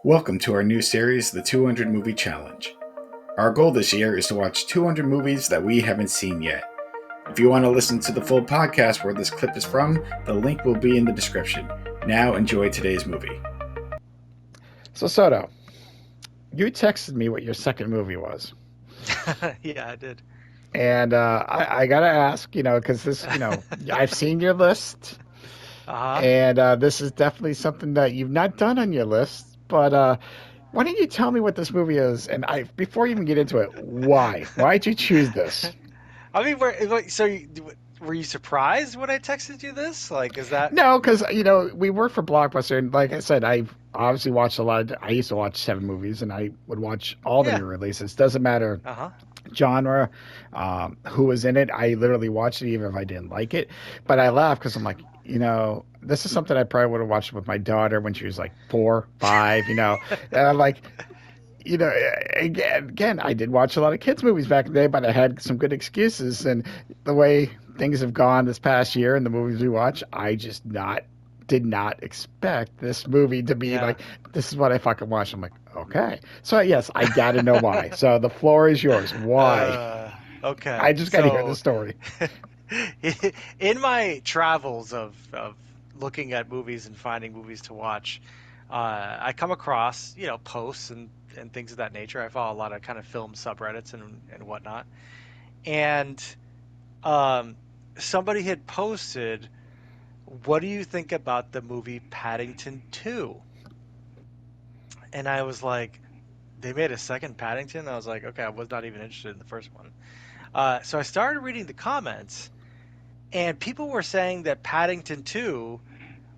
Welcome to our new series, The 200 Movie Challenge. Our goal this year is to watch 200 movies that we haven't seen yet. If you want to listen to the full podcast where this clip is from, the link will be in the description. Now enjoy today's movie. So Soto, you texted me what your second movie was, Yeah, I did. and I gotta ask, because I've seen your list, Uh-huh. and this is definitely something that you've not done on your list. But why don't you tell me what this movie is? And before you even get into it, why? Why'd you choose this? I mean, were you surprised when I texted you this? Like, is that? No, because we work for Blockbuster, and like I said, I've obviously watched a lot. I used to watch 7 movies, and I would watch all the Yeah. new releases. Doesn't matter Uh-huh. genre, who was in it. I literally watched it even if I didn't like it. But I laugh because I'm like, this is something I probably would have watched with my daughter when she was like 4, 5. And I'm like, again, I did watch a lot of kids movies back in the day, but I had some good excuses. And the way things have gone this past year and the movies we watch, I just did not expect this movie to be Yeah. like, this is what I fucking watched. I'm like, okay. So yes, I gotta know why. So the floor is yours. Why? Okay. I just gotta hear the So, story. in my travels of looking at movies and finding movies to watch, I come across, posts and things of that nature. I follow a lot of kind of film subreddits and whatnot. And um, somebody had posted, what do you think about the movie Paddington 2? And I was like, they made a second Paddington? I was like, okay, I was not even interested in the first one. So I started reading the comments, and people were saying that Paddington 2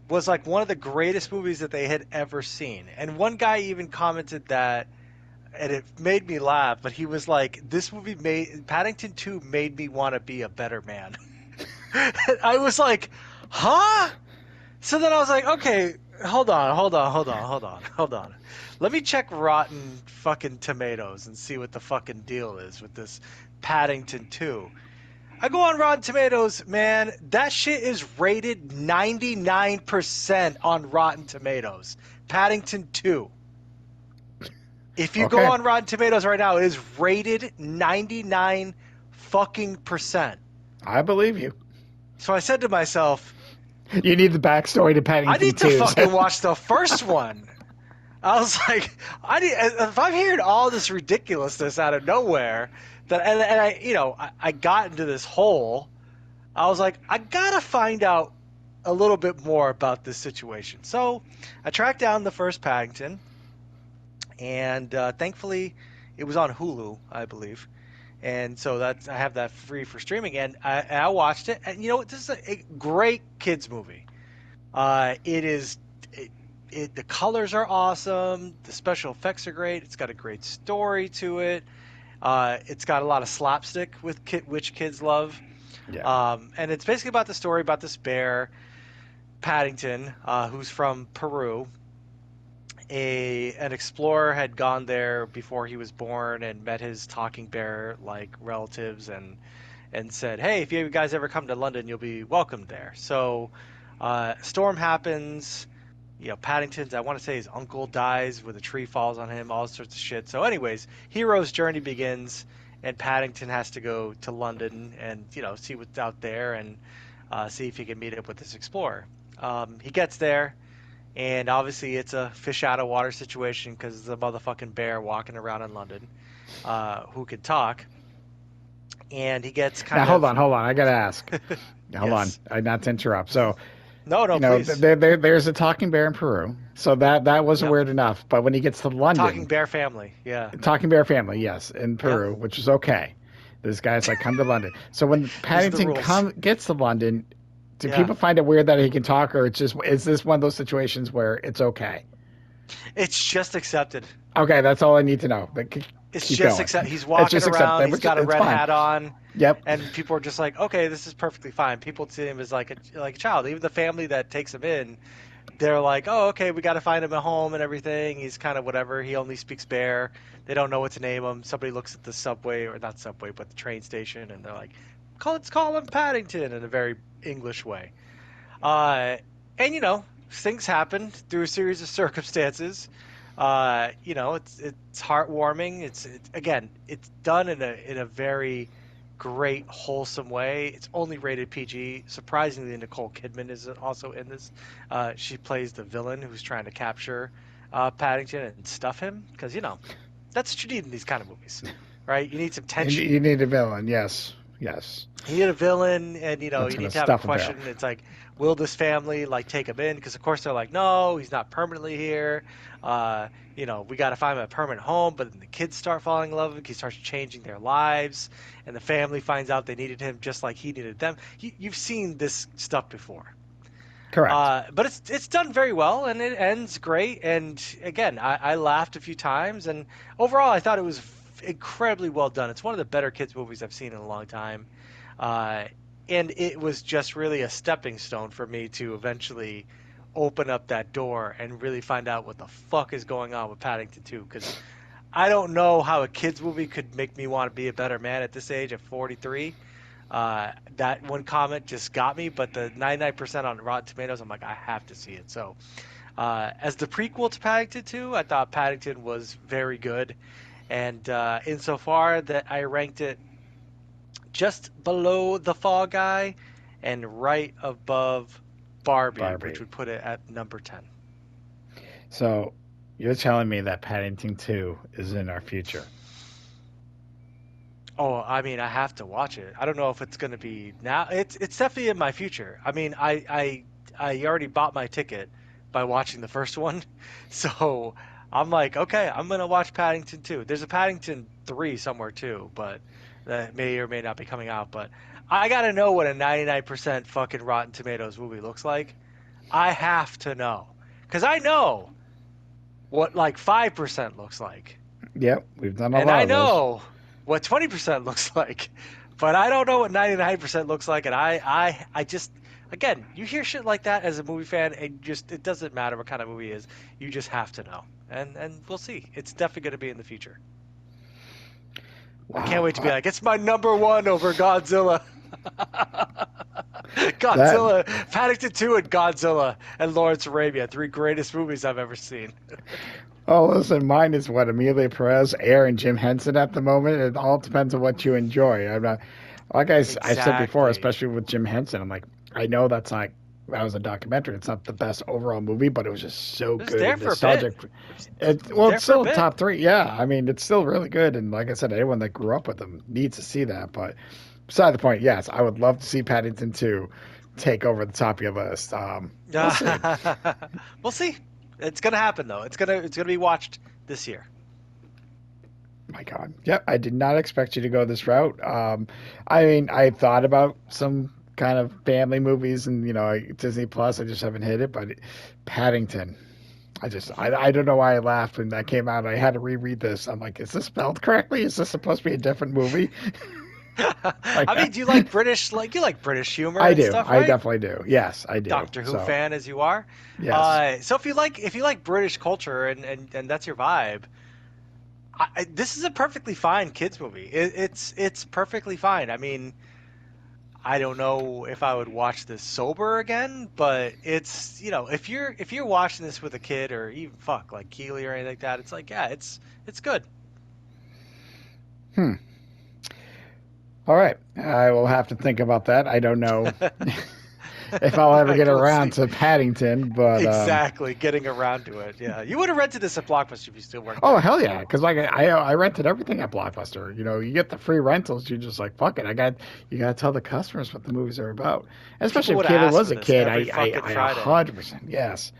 was like one of the greatest movies that they had ever seen. And one guy even commented that, and it made me laugh, but he was like, this movie made, Paddington 2 made me want to be a better man. I was like, huh? So then I was like, okay, hold on. Let me check Rotten fucking Tomatoes and see what the fucking deal is with this Paddington 2. I go on Rotten Tomatoes, man, that shit is rated 99% on Rotten Tomatoes. Paddington 2. If you go Okay. on Rotten Tomatoes right now, it is rated 99 fucking percent. I believe you. So I said to myself, You need the backstory to I Paddington need to 2. fucking watch the first one. I was like, if I'm hearing all this ridiculousness out of nowhere, and I got into this hole. I was like, I gotta find out a little bit more about this situation. So I tracked down the first Paddington, and thankfully it was on Hulu, I believe. And so I have that free for streaming, and I watched it. And you know what? This is a great kids movie. It is. The colors are awesome. The special effects are great. It's got a great story to it. It's got a lot of slapstick which kids love. Yeah. And it's basically about the story about this bear, Paddington, who's from Peru. An explorer had gone there before he was born and met his talking bear like relatives and said, "Hey, if you guys ever come to London, you'll be welcomed there." So, storm happens. Paddington's, I want to say his uncle dies when a tree falls on him, all sorts of shit. So, anyways, hero's journey begins, and Paddington has to go to London and, see what's out there and see if he can meet up with this explorer. He gets there, and obviously it's a fish out of water situation because it's a motherfucking bear walking around in London who can talk. And he gets Now kind hold of. on, hold on. I gotta ask. Hold on. Yes. Not to interrupt. So, No, no, please. there's a talking bear in Peru. So that wasn't Yep. weird enough. But when he gets to Talking London, bear family. Yeah. talking bear family, yes, in Yep. Peru, which is okay. This guy's like, come to London. So when These are the Paddington rules. gets to London, do Yeah. people find it weird that he can talk, or is this one of those situations where it's okay? It's just accepted. Okay, that's all I need to know. But It's keep just going. accept. He's It's walking just around. accepted, He's which got a it's red fine. hat on, Yep. and people are just like, "Okay, this is perfectly fine." People see him as like a child. Even the family that takes him in, they're like, "Oh, okay, we got to find him a home and everything." He's kind of whatever. He only speaks bear. They don't know what to name him. Somebody looks at the subway, or not subway, but the train station, and they're like, let's call him Paddington in a very English way. Uh, and things happen through a series of circumstances. It's heartwarming. It's again, it's done in a very great, wholesome way. It's only rated PG. Surprisingly, Nicole Kidman is also in this. She plays the villain who's trying to capture Paddington and stuff him, because that's what you need in these kind of movies, right? You need some tension. You need a villain, yes. You need a villain, and you That's need gonna to have a stuff him question. there. It's like, will this family like take him in? Because of course they're like, no, he's not permanently here. We got to find him a permanent home. But then the kids start falling in love with him. He starts changing their lives, and the family finds out they needed him just like he needed them. You've seen this stuff before. Correct. But it's done very well, and it ends great. And again, I laughed a few times, and overall, I thought it was incredibly well done. It's one of the better kids movies I've seen in a long time, and it was just really a stepping stone for me to eventually open up that door and really find out what the fuck is going on with Paddington 2. Because I don't know how a kids movie could make me want to be a better man at this age of 43. That one comment just got me, but the 99% on Rotten Tomatoes, I'm like, I have to see it. So, as the prequel to Paddington 2, I thought Paddington was very good, and insofar that I ranked it just below The Fall Guy and right above Barbie, which would put it at number 10. So, you're telling me that Paddington 2 is in our future? Oh, I mean, I have to watch it. I don't know if it's going to be now. It's definitely in my future. I mean, I already bought my ticket by watching the first one, so I'm like, okay, I'm going to watch Paddington 2. There's a Paddington 3 somewhere too, but that may or may not be coming out. But I got to know what a 99% fucking Rotten Tomatoes movie looks like. I have to know, because I know what like 5% looks like. Yep, we've done a And lot I of those. know what 20% looks like, but I don't know what 99% looks like. And I just, again, you hear shit like that as a movie fan, and it doesn't matter what kind of movie it is. You just have to know. And we'll see. It's definitely going to be in the future. Wow. I can't wait to be like, it's my number one over Godzilla. Godzilla, Paddington 2 and Godzilla and Lawrence Arabia, 3 greatest movies I've ever seen. Oh, listen, mine is what Amelia Perez, Air, and Jim Henson at the moment. It all depends on what you enjoy. I'm not, like I said before, Exactly. especially with Jim Henson. I'm like, I know that was a documentary. It's not the best overall movie, but it was just so It was good there and for a nostalgic. bit. It's there still for a bit. top 3. Yeah, I mean, it's still really good. And like I said, anyone that grew up with them needs to see that. But beside the point, yes, I would love to see Paddington 2 take over the top of your list. We'll see. We'll see. It's gonna happen though. It's gonna be watched this year. My God. Yep, I did not expect you to go this route. I mean, I thought about some kind of family movies and, Disney Plus. I just haven't hit it, but Paddington. I don't know why I laughed when that came out. I had to reread this. I'm like, is this spelled correctly? Is this supposed to be a different movie? I mean, do you like British? Like you like British humor? I and do. Stuff, right? I definitely do. Yes, I do. Doctor Who fan as you are. Yes. So if you like British culture and that's your vibe, this is a perfectly fine kids movie. It's perfectly fine. I mean, I don't know if I would watch this sober again, but it's if you're watching this with a kid or even like Keely or anything like that, it's like yeah, it's good. All right. I will have to think about that. I don't know if I'll ever get around to Paddington, but exactly getting around to it. Yeah, you would have rented this at Blockbuster if you still worked. Oh hell yeah! Because like I rented everything at Blockbuster. You get the free rentals. You're just like fuck it. You got to tell the customers what the movies are about. Especially if Kayla was a kid. I 100%. Yes.